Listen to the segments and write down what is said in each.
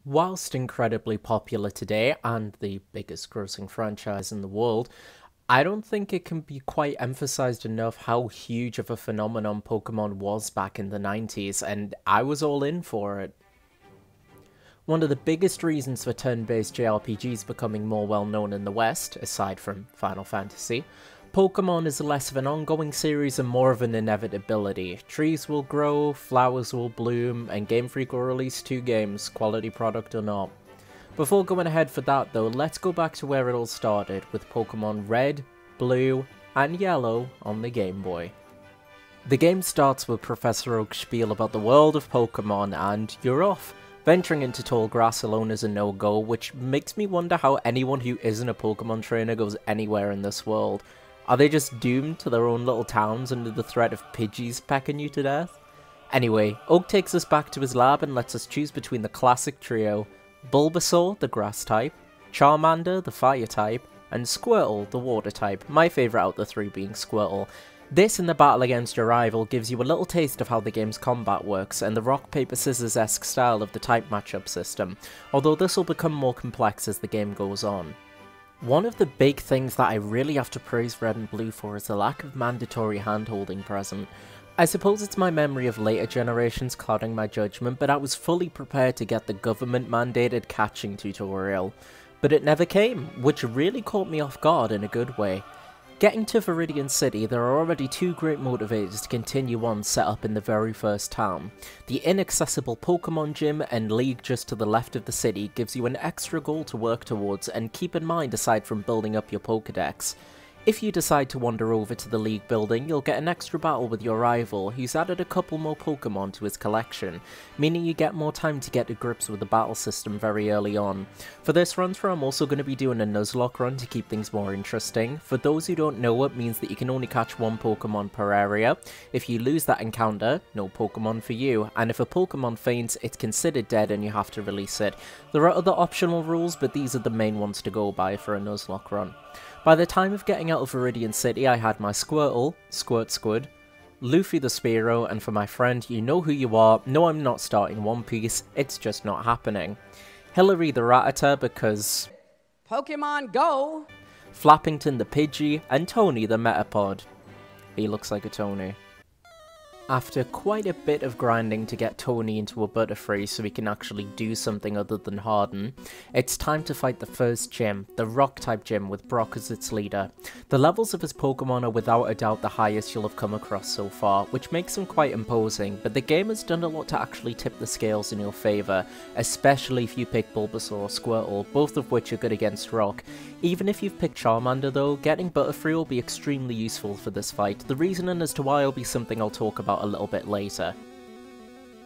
Whilst incredibly popular today and the biggest grossing franchise in the world, I don't think it can be quite emphasized enough how huge of a phenomenon Pokemon was back in the 90s, and I was all in for it. One of the biggest reasons for turn-based JRPGs becoming more well known in the West, aside from Final Fantasy, Pokemon is less of an ongoing series and more of an inevitability. Trees will grow, flowers will bloom, and Gamefreak will release 2 games, quality product or not. Before going ahead for that though, let's go back to where it all started, with Pokemon Red, Blue, and Yellow on the Game Boy. The game starts with Professor Oak's spiel about the world of Pokemon, and you're off. Venturing into tall grass alone is a no-go, which makes me wonder how anyone who isn't a Pokemon trainer goes anywhere in this world. Are they just doomed to their own little towns under the threat of Pidgeys pecking you to death? Anyway, Oak takes us back to his lab and lets us choose between the classic trio: Bulbasaur, the grass type, Charmander, the fire type, and Squirtle, the water type, my favourite out of the 3 being Squirtle. This and the battle against your rival gives you a little taste of how the game's combat works and the rock paper scissors-esque style of the type matchup system, although this will become more complex as the game goes on. One of the big things that I really have to praise Red and Blue for is the lack of mandatory hand-holding present. I suppose it's my memory of later generations clouding my judgment, but I was fully prepared to get the government-mandated catching tutorial. But it never came, which really caught me off guard in a good way. Getting to Viridian City, there are already 2 great motivators to continue on set up in the very first town. The inaccessible Pokemon Gym and League just to the left of the city gives you an extra goal to work towards, and keep in mind aside from building up your Pokédex. If you decide to wander over to the League building, you'll get an extra battle with your rival, who's added a couple more Pokemon to his collection, meaning you get more time to get to grips with the battle system very early on. For this run through, I'm also going to be doing a Nuzlocke run to keep things more interesting. For those who don't know, it means that you can only catch 1 Pokemon per area. If you lose that encounter, no Pokemon for you, and if a Pokemon faints, it's considered dead and you have to release it. There are other optional rules, but these are the main ones to go by for a Nuzlocke run. By the time of getting out of Viridian City, I had my Squirtle, Squirtsquid, Luffy the Spearow, and for my friend, you know who you are, no I'm not starting One Piece, it's just not happening. Hillary the Rattata because... Pokemon Go! Flappington the Pidgey, and Tony the Metapod. He looks like a Tony. After quite a bit of grinding to get Tony into a Butterfree so he can actually do something other than harden, it's time to fight the first gym, the Rock-type gym with Brock as its leader. The levels of his Pokemon are without a doubt the highest you'll have come across so far, which makes him quite imposing, but the game has done a lot to actually tip the scales in your favour, especially if you pick Bulbasaur or Squirtle, both of which are good against Rock. Even if you've picked Charmander though, getting Butterfree will be extremely useful for this fight, the reasoning as to why will be something I'll talk about a little bit later.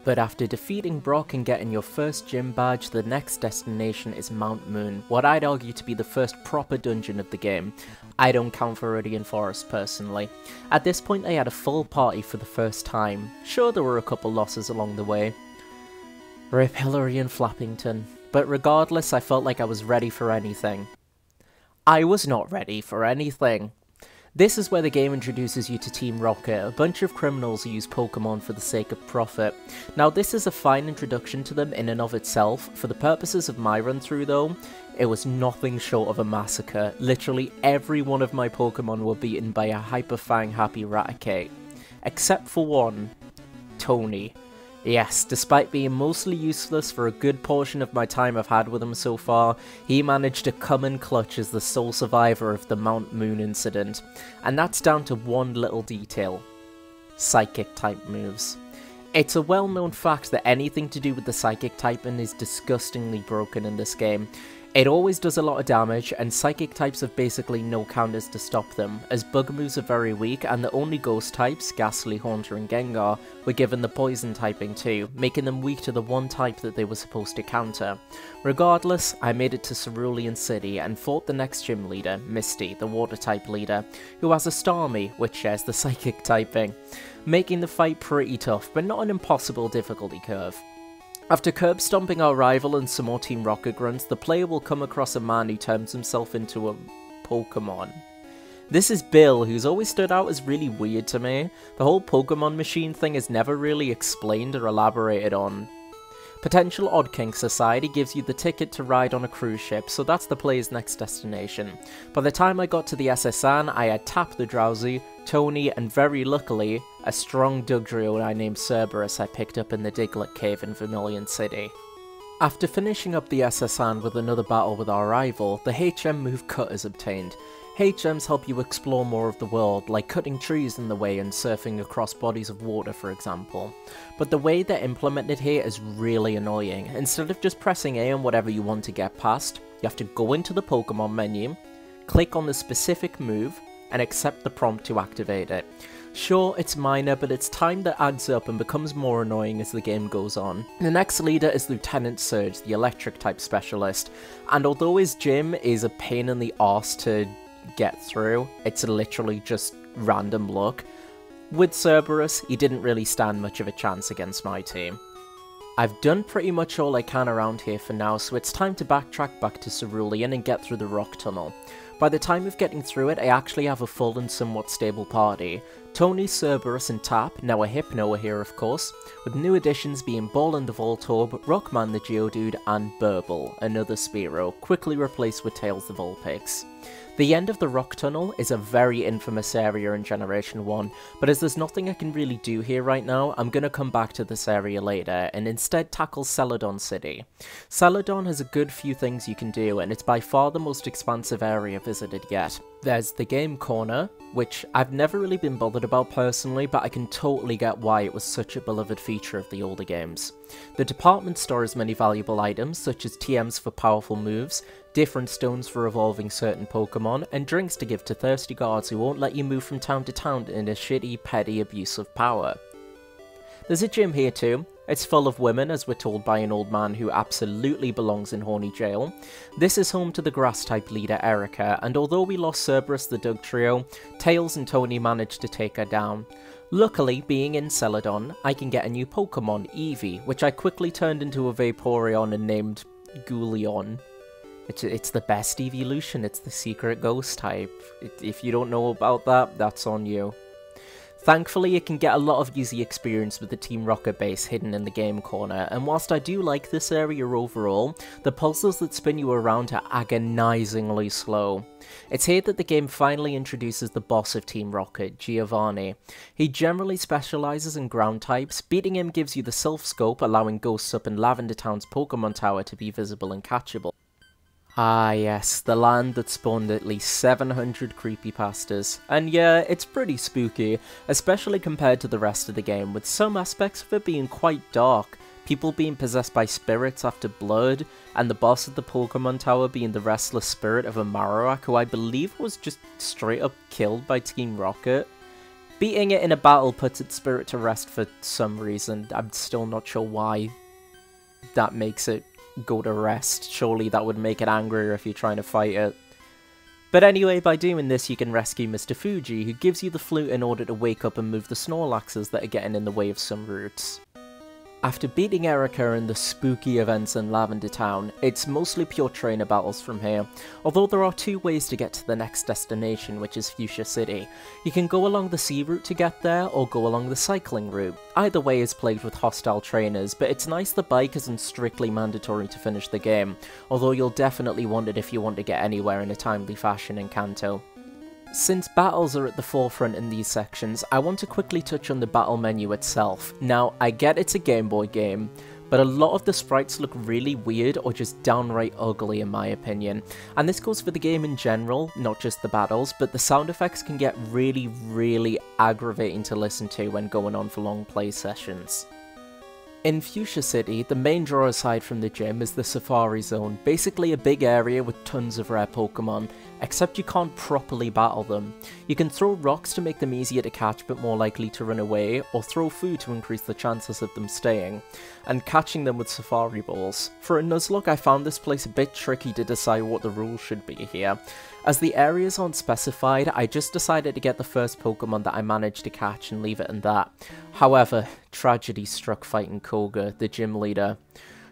But after defeating Brock and getting your first gym badge, the next destination is Mount Moon, what I'd argue to be the first proper dungeon of the game. I don't count Viridian Forest personally. At this point I had a full party for the first time. Sure, there were a couple losses along the way. Rip Hillary and Flappington. But regardless, I felt like I was ready for anything. I was not ready for anything. This is where the game introduces you to Team Rocket, a bunch of criminals who use Pokemon for the sake of profit. Now this is a fine introduction to them in and of itself. For the purposes of my run through though, it was nothing short of a massacre. Literally every one of my Pokemon were beaten by a Hyper-Fang happy Raticate. Except for one, Tony. Yes, despite being mostly useless for a good portion of my time I've had with him so far, he managed to come in clutch as the sole survivor of the Mount Moon incident. And that's down to one little detail: Psychic type moves. It's a well-known fact that anything to do with the Psychic typing is disgustingly broken in this game. It always does a lot of damage, and Psychic types have basically no counters to stop them, as Bug moves are very weak, and the only Ghost types, Ghastly, Haunter and Gengar, were given the Poison typing too, making them weak to the one type that they were supposed to counter. Regardless, I made it to Cerulean City and fought the next gym leader, Misty, the Water type leader, who has a Starmie, which shares the Psychic typing, making the fight pretty tough, but not an impossible difficulty curve. After curb stomping our rival and some more Team Rocket grunts, the player will come across a man who turns himself into a Pokemon. This is Bill, who's always stood out as really weird to me. The whole Pokemon machine thing is never really explained or elaborated on. Potential odd kinks aside, he gives you the ticket to ride on a cruise ship, so that's the player's next destination. By the time I got to the SSN, I had Tap the Drowsy, Tony, and very luckily, a strong Dugtrio I named Cerberus I picked up in the Diglett Cave in Vermilion City. After finishing up the SSN with another battle with our rival, the HM move Cut is obtained. HMs help you explore more of the world, like cutting trees in the way and surfing across bodies of water for example. But the way they're implemented here is really annoying. Instead of just pressing A on whatever you want to get past, you have to go into the Pokemon menu, click on the specific move, and accept the prompt to activate it. Sure, it's minor, but it's time that adds up and becomes more annoying as the game goes on. The next leader is Lieutenant Serge, the electric type specialist, and although his gym is a pain in the arse to get through, it's literally just random luck. With Cerberus, he didn't really stand much of a chance against my team. I've done pretty much all I can around here for now, so it's time to backtrack back to Cerulean and get through the rock tunnel. By the time of getting through it, I actually have a full and somewhat stable party. Tony, Cerberus and Tap, now a Hypno are here of course, with new additions being Ball and the Voltorb, Rockman the Geodude, and Burble, another Spearow, quickly replaced with Tails the Vulpix. The end of the rock tunnel is a very infamous area in Generation 1, but as there's nothing I can really do here right now, I'm gonna come back to this area later, and instead tackle Celadon City. Celadon has a good few things you can do, and it's by far the most expansive area visited yet. There's the game corner, which I've never really been bothered about personally, but I can totally get why it was such a beloved feature of the older games. The department store has many valuable items, such as TMs for powerful moves, different stones for evolving certain Pokemon, and drinks to give to thirsty guards who won't let you move from town to town in a shitty, petty abuse of power. There's a gym here too. It's full of women, as we're told by an old man who absolutely belongs in Horny Jail. This is home to the Grass-type leader Erica, and although we lost Cerberus the Dugtrio, Tails and Tony managed to take her down. Luckily, being in Celadon, I can get a new Pokemon, Eevee, which I quickly turned into a Vaporeon and named Goulion. It's the best evolution, it's the secret ghost type. If you don't know about that, that's on you. Thankfully, you can get a lot of easy experience with the Team Rocket base hidden in the game corner, and whilst I do like this area overall, the puzzles that spin you around are agonizingly slow. It's here that the game finally introduces the boss of Team Rocket, Giovanni. He generally specializes in ground types. Beating him gives you the Self Scope, allowing ghosts up in Lavender Town's Pokemon Tower to be visible and catchable. Ah yes, the land that spawned at least 700 creepypastas. And yeah, it's pretty spooky, especially compared to the rest of the game, with some aspects of it being quite dark. People being possessed by spirits after blood, and the boss of the Pokemon Tower being the restless spirit of a Marowak who I believe was just straight up killed by Team Rocket. Beating it in a battle puts its spirit to rest for some reason. I'm still not sure why that makes it go to rest. Surely that would make it angrier if you're trying to fight it. But anyway, by doing this you can rescue Mr. Fuji, who gives you the flute in order to wake up and move the Snorlaxes that are getting in the way of some routes. After beating Erica and the spooky events in Lavender Town, it's mostly pure trainer battles from here, although there are two ways to get to the next destination, which is Fuchsia City. You can go along the sea route to get there, or go along the cycling route. Either way is plagued with hostile trainers, but it's nice the bike isn't strictly mandatory to finish the game, although you'll definitely want it if you want to get anywhere in a timely fashion in Kanto. Since battles are at the forefront in these sections, I want to quickly touch on the battle menu itself. Now, I get it's a Game Boy game, but a lot of the sprites look really weird or just downright ugly in my opinion. And this goes for the game in general, not just the battles, but the sound effects can get really aggravating to listen to when going on for long play sessions. In Fuchsia City, the main draw aside from the gym is the Safari Zone, basically a big area with tons of rare Pokemon, except you can't properly battle them. You can throw rocks to make them easier to catch but more likely to run away, or throw food to increase the chances of them staying, and catching them with Safari Balls. For a Nuzlocke, I found this place a bit tricky to decide what the rules should be here. As the areas aren't specified, I just decided to get the first Pokemon that I managed to catch and leave it at that. However, tragedy struck fighting Koga, the gym leader.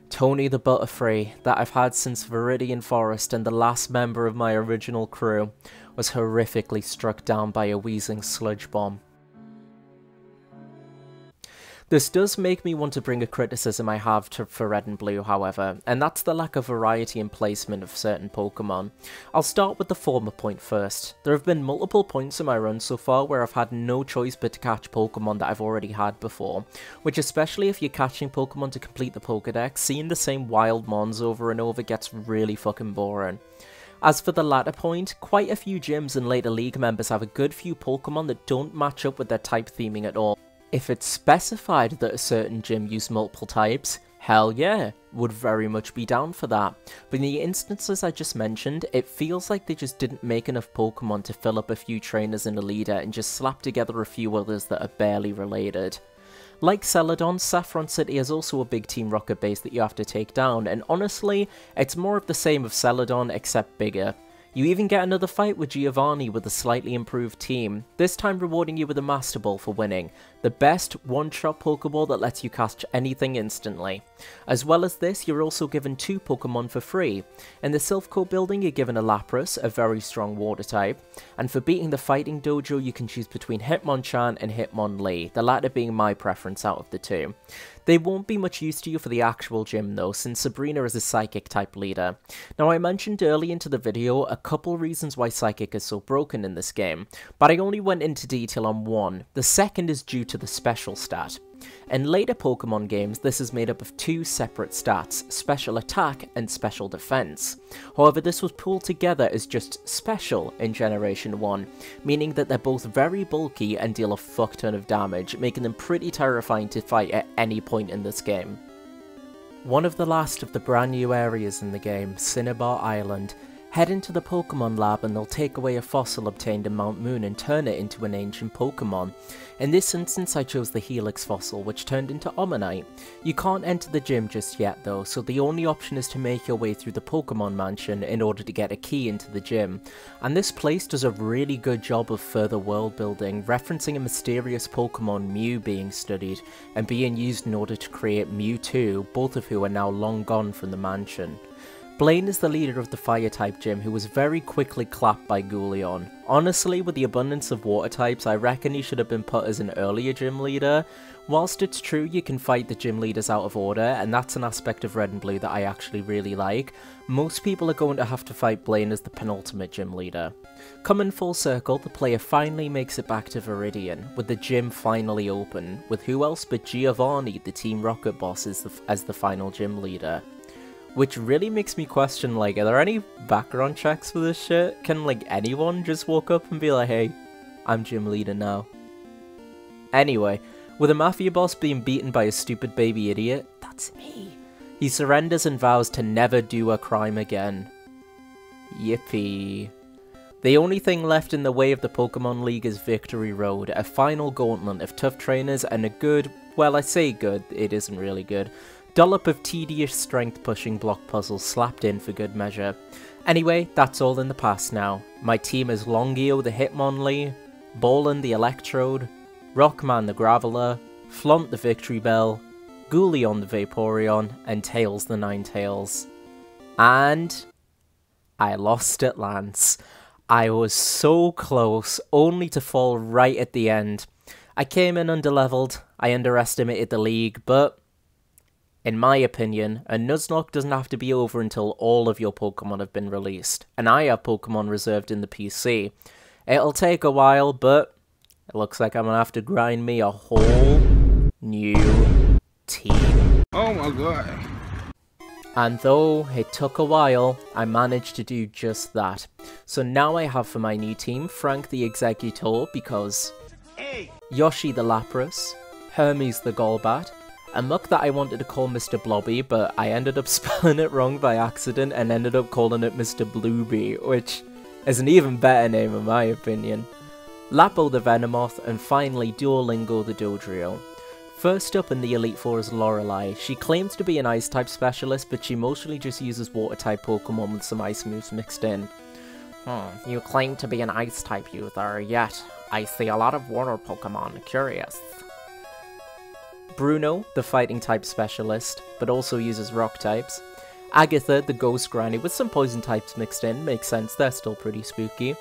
Tony the Butterfree, that I've had since Viridian Forest and the last member of my original crew, was horrifically struck down by a wheezing sludge bomb. This does make me want to bring a criticism I have for Red and Blue, however, and that's the lack of variety and placement of certain Pokemon. I'll start with the former point first. There have been multiple points in my run so far where I've had no choice but to catch Pokemon that I've already had before, which, especially if you're catching Pokemon to complete the Pokédex, seeing the same wild mons over and over gets really fucking boring. As for the latter point, quite a few gyms and later league members have a good few Pokemon that don't match up with their type theming at all. If it's specified that a certain gym used multiple types, hell yeah, would very much be down for that. But in the instances I just mentioned, it feels like they just didn't make enough Pokemon to fill up a few trainers and a leader and just slap together a few others that are barely related. Like Celadon, Saffron City is also a big Team Rocket base that you have to take down, and honestly, it's more of the same of Celadon except bigger. You even get another fight with Giovanni with a slightly improved team, this time rewarding you with a Master Ball for winning, the best one-shot Pokeball that lets you catch anything instantly. As well as this, you're also given 2 Pokemon for free. In the Silph Co building, you're given a Lapras, a very strong water type, and for beating the Fighting Dojo, you can choose between Hitmonchan and Hitmonlee, the latter being my preference out of the two. They won't be much use to you for the actual gym though, since Sabrina is a Psychic type leader. Now I mentioned early into the video a couple reasons why Psychic is so broken in this game, but I only went into detail on one. The second is due to the special stat. In later Pokemon games, this is made up of 2 separate stats, Special Attack and Special Defense. However, this was pulled together as just Special in Generation 1, meaning that they're both very bulky and deal a fuck ton of damage, making them pretty terrifying to fight at any point in this game. One of the last of the brand new areas in the game, Cinnabar Island. Head into the Pokemon lab and they'll take away a fossil obtained in Mount Moon and turn it into an ancient Pokemon. In this instance I chose the Helix fossil, which turned into Omanyte. You can't enter the gym just yet though, so the only option is to make your way through the Pokemon Mansion in order to get a key into the gym. And this place does a really good job of further world building, referencing a mysterious Pokemon Mew being studied and being used in order to create Mewtwo, both of who are now long gone from the mansion. Blaine is the leader of the Fire-type gym who was very quickly clapped by Goulion. Honestly, with the abundance of water types, I reckon he should have been put as an earlier gym leader. Whilst it's true you can fight the gym leaders out of order, and that's an aspect of Red and Blue that I actually really like, most people are going to have to fight Blaine as the penultimate gym leader. Coming full circle, the player finally makes it back to Viridian, with the gym finally open, with who else but Giovanni, the Team Rocket boss, as the final gym leader. Which really makes me question, like, are there any background checks for this shit? Can, like, anyone just walk up and be like, hey, I'm gym leader now? Anyway, with a mafia boss being beaten by a stupid baby idiot, that's me, he surrenders and vows to never do a crime again. Yippee. The only thing left in the way of the Pokemon League is Victory Road, a final gauntlet of tough trainers and a good, well I say good, it isn't really good, dollop of tedious strength pushing block puzzles slapped in for good measure. Anyway, that's all in the past now. My team is Longio the Hitmonlee, Bolin the Electrode, Rockman the Graveler, Flaunt the Victory Bell, Goulion the Vaporeon, and Tails the Ninetales. And I lost at Lance. I was so close, only to fall right at the end. I came in underleveled, I underestimated the league, but in my opinion, a Nuzlocke doesn't have to be over until all of your Pokemon have been released, and I have Pokemon reserved in the PC. It'll take a while, but it looks like I'm gonna have to grind me a whole new team. Oh my god. And though it took a while, I managed to do just that. So now I have for my new team Frank the Executor because Yoshi the Lapras, Hermes the Golbat, a muck that I wanted to call Mr. Blobby, but I ended up spelling it wrong by accident and ended up calling it Mr. Blueby, which is an even better name in my opinion. Lapo the Venomoth, and finally Duolingo the Dodrio. First up in the Elite Four is Lorelei. She claims to be an Ice-type specialist, but she mostly just uses Water-type Pokemon with some Ice moves mixed in. You claim to be an Ice-type user, yet I see a lot of Water Pokemon. Curious. Bruno, the Fighting-type specialist, but also uses Rock types. Agatha, the Ghost Granny, with some Poison types mixed in, makes sense, they're still pretty spooky.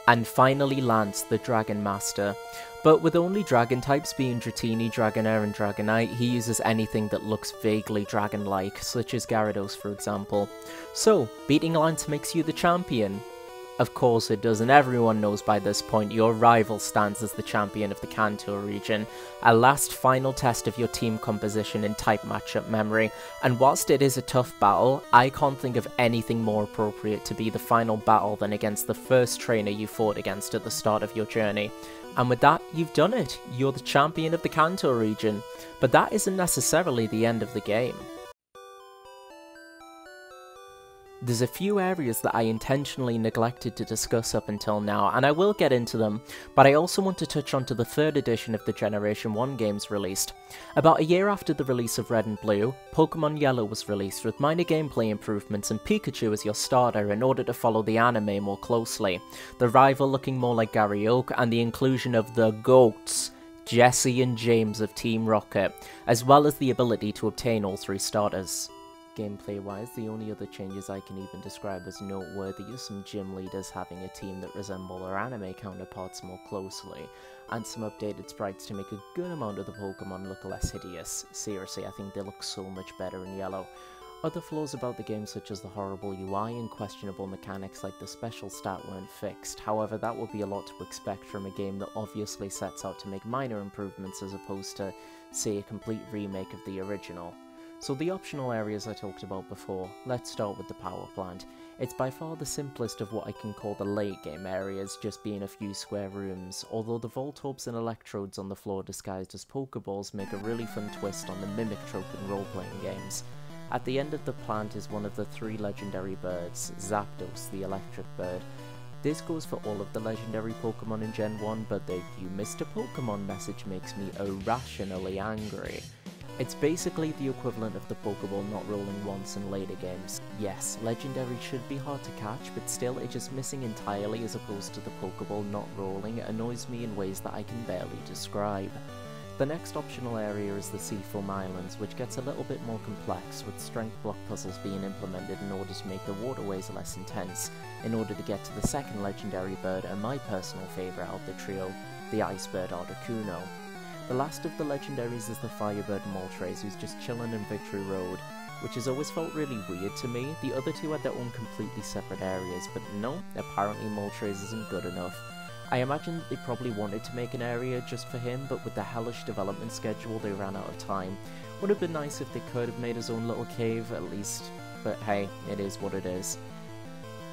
And finally Lance, the Dragon Master. But with only dragon types being Dratini, Dragonair and Dragonite, he uses anything that looks vaguely dragon-like, such as Gyarados for example. So, beating Lance makes you the champion? Of course it does, and everyone knows by this point your rival stands as the champion of the Kanto region, a last final test of your team composition in type matchup memory, and whilst it is a tough battle, I can't think of anything more appropriate to be the final battle than against the first trainer you fought against at the start of your journey. And with that, you've done it, you're the champion of the Kanto region, but that isn't necessarily the end of the game. There's a few areas that I intentionally neglected to discuss up until now, and I will get into them, but I also want to touch on to the third edition of the Generation 1 games released. About a year after the release of Red and Blue, Pokémon Yellow was released with minor gameplay improvements and Pikachu as your starter in order to follow the anime more closely, the rival looking more like Gary Oak, and the inclusion of the GOATs, Jesse and James of Team Rocket, as well as the ability to obtain all three starters. Gameplay-wise, the only other changes I can even describe as noteworthy are some gym leaders having a team that resemble their anime counterparts more closely, and some updated sprites to make a good amount of the Pokemon look less hideous. Seriously, I think they look so much better in yellow. Other flaws about the game such as the horrible UI and questionable mechanics like the special stat weren't fixed, however that would be a lot to expect from a game that obviously sets out to make minor improvements as opposed to, say, a complete remake of the original. So the optional areas I talked about before, let's start with the power plant. It's by far the simplest of what I can call the late game areas, just being a few square rooms, although the Voltorbs and Electrodes on the floor disguised as Pokeballs make a really fun twist on the mimic trope in role-playing games. At the end of the plant is one of the three legendary birds, Zapdos, the electric bird. This goes for all of the legendary Pokemon in Gen 1, but the "You missed a Pokemon" message makes me irrationally angry. It's basically the equivalent of the Pokeball not rolling once in later games. Yes, Legendary should be hard to catch, but still it just missing entirely as opposed to the Pokeball not rolling annoys me in ways that I can barely describe. The next optional area is the Seafoam Islands, which gets a little bit more complex, with strength block puzzles being implemented in order to make the waterways less intense, in order to get to the second legendary bird and my personal favourite out of the trio, the Ice Bird Articuno. The last of the legendaries is the Firebird Moltres, who's just chilling in Victory Road, which has always felt really weird to me. The other two had their own completely separate areas, but no, apparently Moltres isn't good enough. I imagine that they probably wanted to make an area just for him, but with the hellish development schedule they ran out of time. Would have been nice if they could have made his own little cave at least, but hey, it is what it is.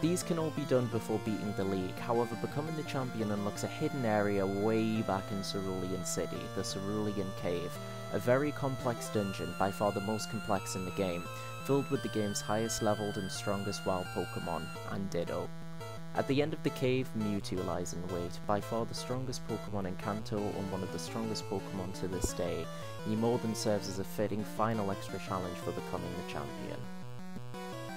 These can all be done before beating the league, however becoming the champion unlocks a hidden area way back in Cerulean City, the Cerulean Cave, a very complex dungeon, by far the most complex in the game, filled with the game's highest leveled and strongest wild Pokemon, and Ditto. At the end of the cave, Mewtwo lies in wait, by far the strongest Pokemon in Kanto and one of the strongest Pokemon to this day. He more than serves as a fitting final extra challenge for becoming the champion.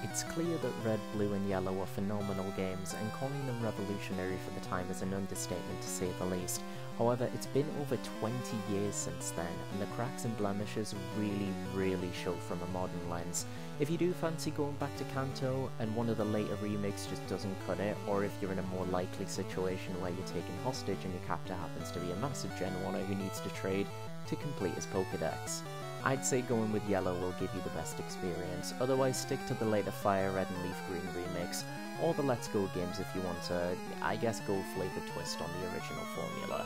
It's clear that Red, Blue and Yellow are phenomenal games, and calling them revolutionary for the time is an understatement to say the least. However, it's been over 20 years since then, and the cracks and blemishes really show from a modern lens. If you do fancy going back to Kanto, and one of the later remakes just doesn't cut it, or if you're in a more likely situation where you're taken hostage and your captor happens to be a massive Gen 1er who needs to trade to complete his Pokedex, I'd say going with Yellow will give you the best experience, otherwise stick to the later Fire Red and Leaf Green remakes, or the Let's Go games if you want to, I guess, go flavor twist on the original formula.